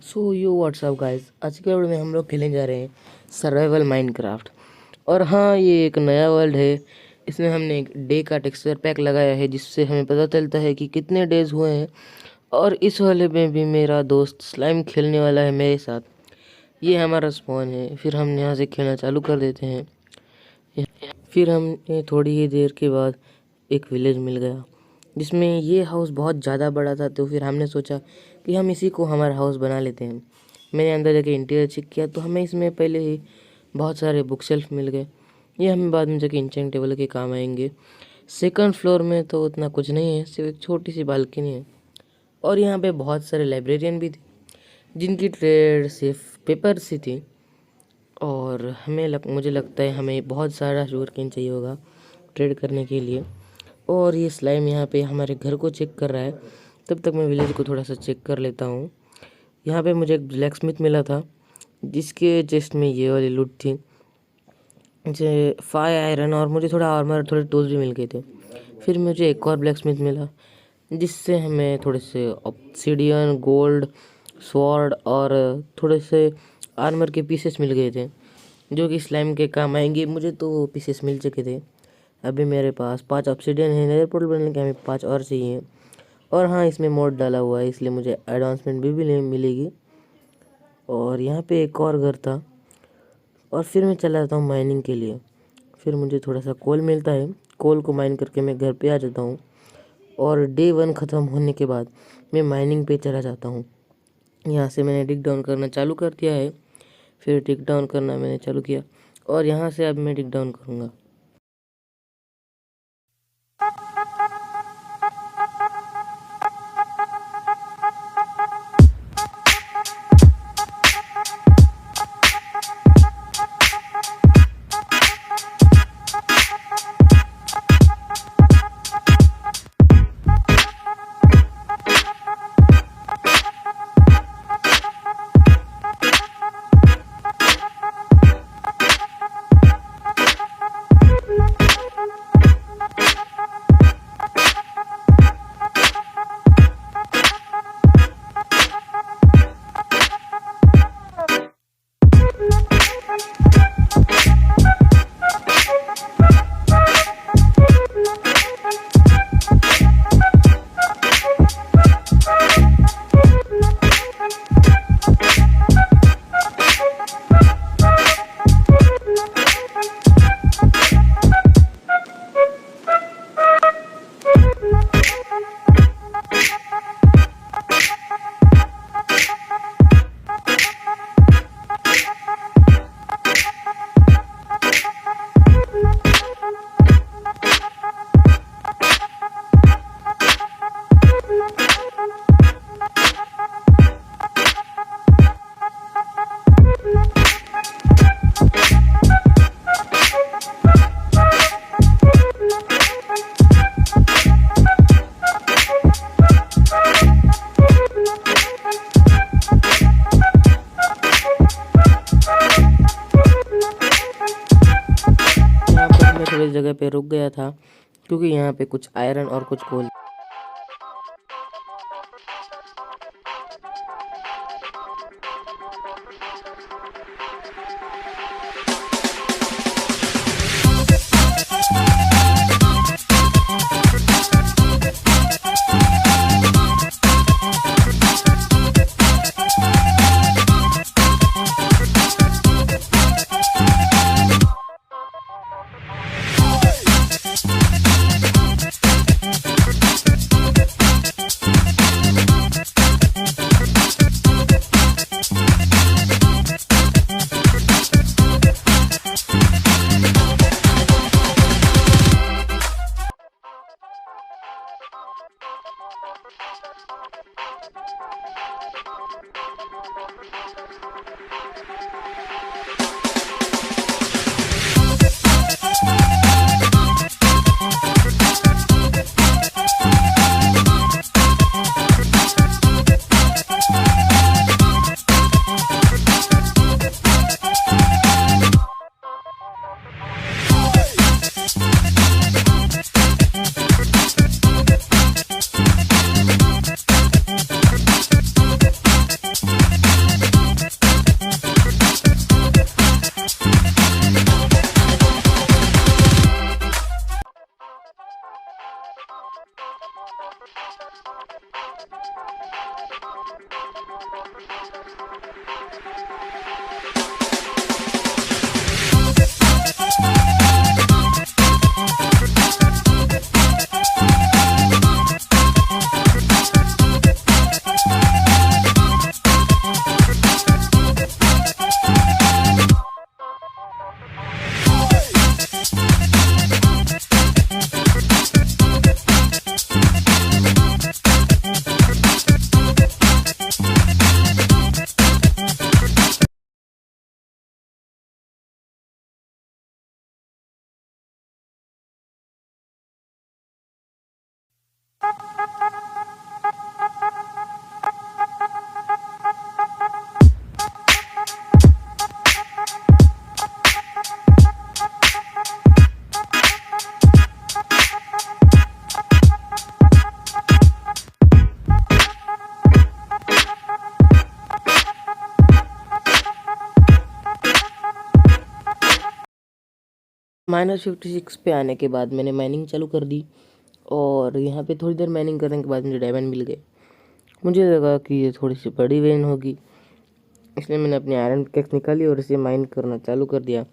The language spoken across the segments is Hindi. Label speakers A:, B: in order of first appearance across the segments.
A: सो यो व्हाट्सअप गाइस, आज के वीडियो में हम लोग खेलने जा रहे हैं सर्वाइवल माइनक्राफ्ट। और हाँ, ये एक नया वर्ल्ड है। इसमें हमने एक डे का टेक्सचर पैक लगाया है जिससे हमें पता चलता है कि कितने डेज हुए हैं। और इस वाले में भी मेरा दोस्त स्लाइम खेलने वाला है मेरे साथ। ये हमारा स्पॉन है। फिर हम यहाँ से खेलना चालू कर देते हैं। फिर हमने थोड़ी ही देर के बाद एक विलेज मिल गया जिसमें ये हाउस बहुत ज़्यादा बड़ा था। तो फिर हमने सोचा कि हम इसी को हमारा हाउस बना लेते हैं। मैंने अंदर जाके इंटीरियर चेक किया तो हमें इसमें पहले ही बहुत सारे बुक शेल्फ मिल गए। ये हमें बाद में जाके इंचेंट टेबल के काम आएंगे। सेकंड फ्लोर में तो उतना कुछ नहीं है, सिर्फ एक छोटी सी बालकनी है। और यहाँ पे बहुत सारे लाइब्रेरियन भी थे जिनकी ट्रेड सिर्फ पेपर से थी। और मुझे लगता है हमें बहुत सारा शुगर केन चाहिए होगा ट्रेड करने के लिए। और ये स्लाइम यहाँ पे हमारे घर को चेक कर रहा है। तब तक मैं विलेज को थोड़ा सा चेक कर लेता हूँ। यहाँ पे मुझे एक ब्लैक स्मिथ मिला था जिसके चेस्ट में ये वाली लूट थी, मुझे 5 आयरन और मुझे थोड़ा आर्मर, थोड़े टूल्स भी मिल गए थे। फिर मुझे एक और ब्लैक स्मिथ मिला जिससे हमें थोड़े से ऑब्सिडियन, गोल्ड, स्वॉर्ड और थोड़े से आर्मर के पीसेस मिल गए थे जो कि स्लाइम के काम आएंगे। मुझे तो वो पीसेस मिल चुके थे। अभी मेरे पास 5 ऑब्सिडियन है। नेदर पोर्टल बनने के हमें 5 और चाहिए। और हाँ, इसमें मोड डाला हुआ है इसलिए मुझे एडवांसमेंट भी मिलेगी। और यहाँ पे एक और घर था। और फिर मैं चला जाता हूँ माइनिंग के लिए। फिर मुझे थोड़ा सा कोल मिलता है। कोल को माइन करके मैं घर पे आ जाता हूँ। और डे 1 ख़त्म होने के बाद मैं माइनिंग पे चला जाता हूँ। यहाँ से मैंने डिग डाउन करना चालू कर दिया है। फिर डिग डाउन करना मैंने चालू किया और यहाँ से अब मैं डिग डाउन करूँगा। थोड़ी जगह पे रुक गया था क्योंकि यहाँ पे कुछ आयरन और कुछ कोल। -56 पे आने के बाद मैंने माइनिंग चालू कर दी और यहाँ पे थोड़ी देर माइनिंग करने के बाद मुझे डायमंड मिल गए। मुझे लगा कि ये थोड़ी सी बड़ी वेन होगी, इसलिए मैंने अपनी आयरन पिकैक्स निकाली और इसे माइन करना चालू कर दिया।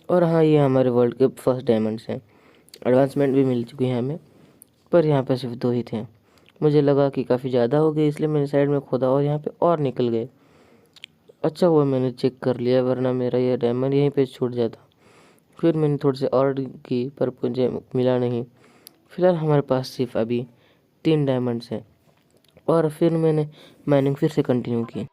A: और हाँ, ये हमारे वर्ल्ड के फर्स्ट डायमंड्स हैं। एडवांसमेंट भी मिल चुकी है हमें, पर यहाँ पे सिर्फ 2 ही थे। मुझे लगा कि काफ़ी ज़्यादा हो गए, इसलिए मैंने साइड में खोदा और यहाँ पे और निकल गए। अच्छा हुआ मैंने चेक कर लिया, वरना मेरा ये डायमंड यहीं पे छूट जाता। फिर मैंने थोड़े से और की, पर मुझे मिला नहीं। फिलहाल हमारे पास सिर्फ अभी 3 डायमंड्स हैं और फिर मैंने माइनिंग फिर से कंटिन्यू की।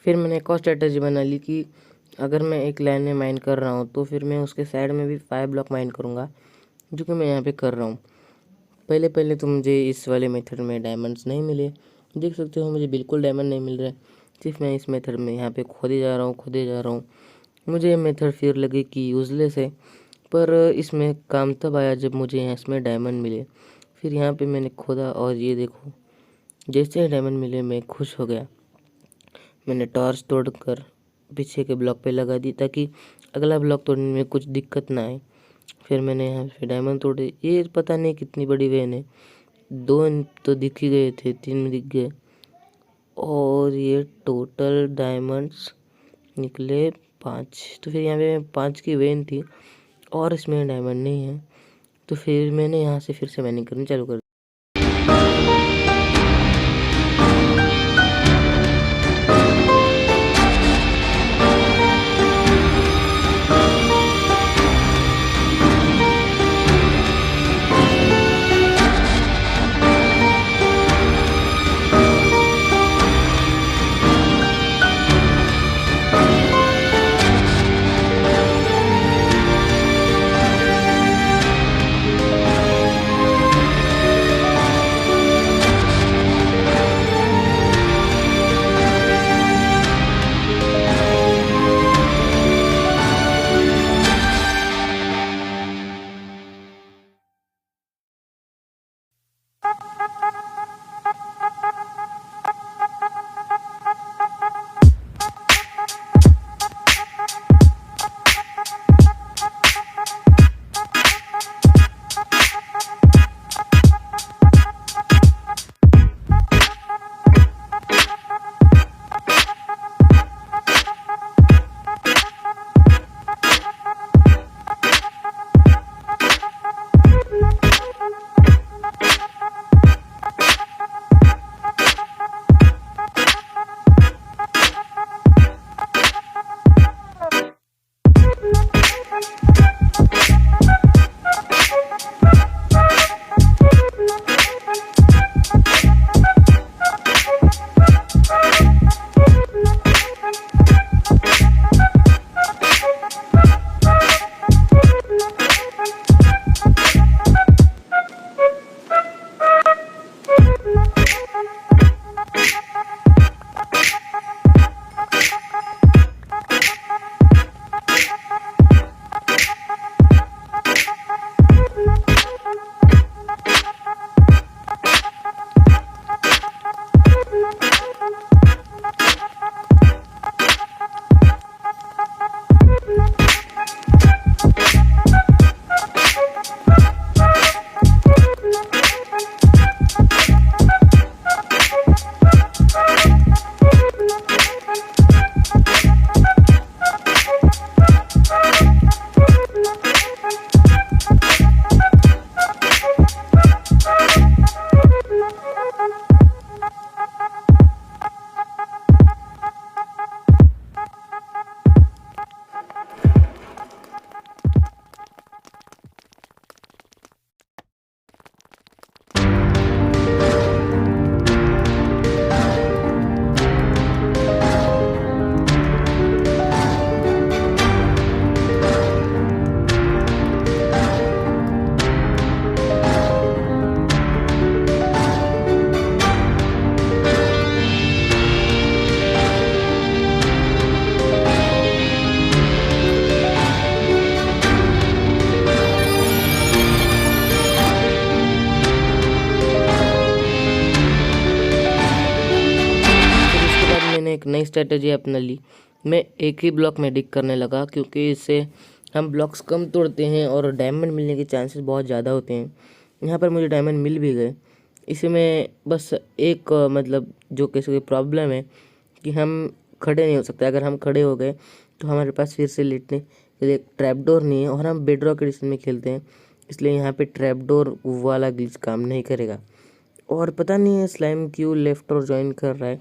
A: फिर मैंने एक और स्ट्रेटजी बना ली कि अगर मैं एक लाइन में माइन कर रहा हूँ तो फिर मैं उसके साइड में भी 5 ब्लॉक माइन करूँगा, जो कि मैं यहाँ पे कर रहा हूँ। पहले पहले तो मुझे इस वाले मेथड में डायमंड्स नहीं मिले, देख सकते हो मुझे बिल्कुल डायमंड नहीं मिल रहा है। सिर्फ मैं इस मेथड में यहाँ पे खोदे जा रहा हूँ। मुझे ये मेथड फिर लगे कि यूज़लेस है, पर इसमें काम तब आया जब मुझे यहाँ इसमें डायमंड मिले। फिर यहाँ पे मैंने खोदा और ये देखो, जैसे ही डायमंड मिले मैं खुश हो गया। मैंने टॉर्च तोड़कर पीछे के ब्लॉक पे लगा दी ताकि अगला ब्लॉक तोड़ने में कुछ दिक्कत ना आए। फिर मैंने यहाँ पे डायमंड तोड़े। ये पता नहीं कितनी बड़ी वेन है, 2 तो दिख ही गए थे, 3 दिख गए और ये टोटल डायमंड्स निकले 5। तो फिर यहाँ पे 5 की वेन थी और इसमें डायमंड नहीं है, तो फिर मैंने यहाँ से फिर से माइनिंग करनी चालू कर दी। मैंने एक नई स्ट्रेटजी अपना ली। मैं एक ही ब्लॉक में डिग करने लगा, क्योंकि इससे हम ब्लॉक्स कम तोड़ते हैं और डायमंड मिलने के चांसेस बहुत ज़्यादा होते हैं। यहाँ पर मुझे डायमंड मिल भी गए। इसमें बस एक मतलब जो कैसे प्रॉब्लम है कि हम खड़े नहीं हो सकते। अगर हम खड़े हो गए तो हमारे पास फिर से लेटने के लिए एक ट्रैपडोर नहीं है, और हम बेडरॉक एडिशन में खेलते हैं, इसलिए यहाँ पे ट्रैपडोर वाला ग्लिच काम नहीं करेगा। और पता नहीं है स्लाइम क्यों लेफ्ट और ज्वाइन कर रहा है,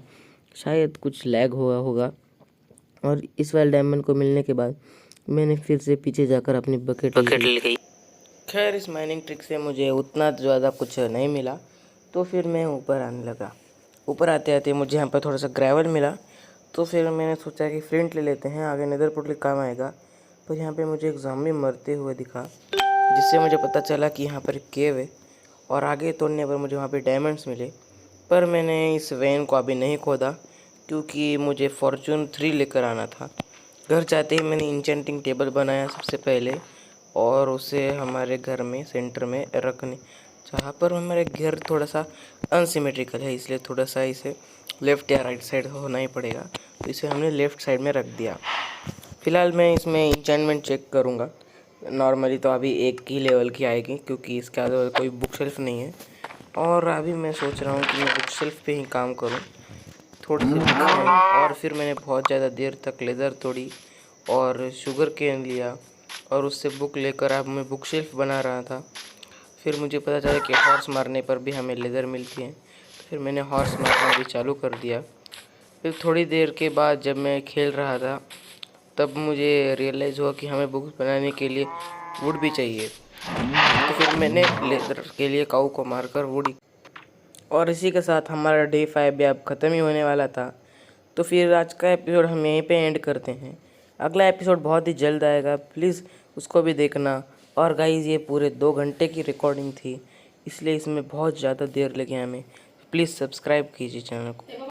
A: शायद कुछ लैग हुआ होगा। और इस वाले डायमंड को मिलने के बाद मैंने फिर से पीछे जाकर अपनी बकेट ले गई। खैर इस माइनिंग ट्रिक से मुझे उतना ज़्यादा कुछ नहीं मिला, तो फिर मैं ऊपर आने लगा। ऊपर आते आते मुझे यहाँ पर थोड़ा सा ग्रेवल मिला, तो फिर मैंने सोचा कि फ्लिंट ले लेते हैं, आगे नेदर पोर्टल काम आएगा। तो यहाँ पे मुझे एक ज़ॉम्बी मरते हुए दिखा, जिससे मुझे पता चला कि यहाँ पर केव है, और आगे तोड़ने पर मुझे वहाँ पे डायमंड्स मिले। पर मैंने इस वेन को अभी नहीं खोदा, क्योंकि मुझे फॉर्चून 3 लेकर आना था। घर जाते ही मैंने इंचेंटिंग टेबल बनाया सबसे पहले, और उसे हमारे घर में सेंटर में रखने, जहाँ पर हमारे घर थोड़ा सा अनसिमेट्रिकल है, इसलिए थोड़ा सा इसे लेफ़्ट या राइट साइड होना ही पड़ेगा, तो इसे हमने लेफ़्ट साइड में रख दिया। फ़िलहाल मैं इसमें इंचेंटमेंट चेक करूँगा। नॉर्मली तो अभी 1 ही लेवल की आएगी, क्योंकि इसके आगे कोई बुक शेल्फ नहीं है, और अभी मैं सोच रहा हूँ कि मैं बुक शेल्फ पे ही काम करूँ। थोड़ी सी बुक है, और फिर मैंने बहुत ज़्यादा देर तक लेदर तोड़ी और शुगर केन लिया, और उससे बुक लेकर अब मैं बुक शेल्फ बना रहा था। फिर मुझे पता चला कि हॉर्स मारने पर भी हमें लेदर मिलती है, तो फिर मैंने हॉर्स मारना भी चालू कर दिया। फिर थोड़ी देर के बाद जब मैं खेल रहा था, तब मुझे रियलाइज़ हुआ कि हमें बुक्स बनाने के लिए वुड भी चाहिए, तो फिर मैंने लेदर के लिए काऊ को मारकर वुड। और इसी के साथ हमारा डे 5 भी अब ख़त्म ही होने वाला था। तो फिर आज का एपिसोड हम यहीं पे एंड करते हैं। अगला एपिसोड बहुत ही जल्द आएगा, प्लीज़ उसको भी देखना। और गाइज़ ये पूरे 2 घंटे की रिकॉर्डिंग थी, इसलिए इसमें बहुत ज़्यादा देर लगी हमें। प्लीज़ सब्सक्राइब कीजिए चैनल को।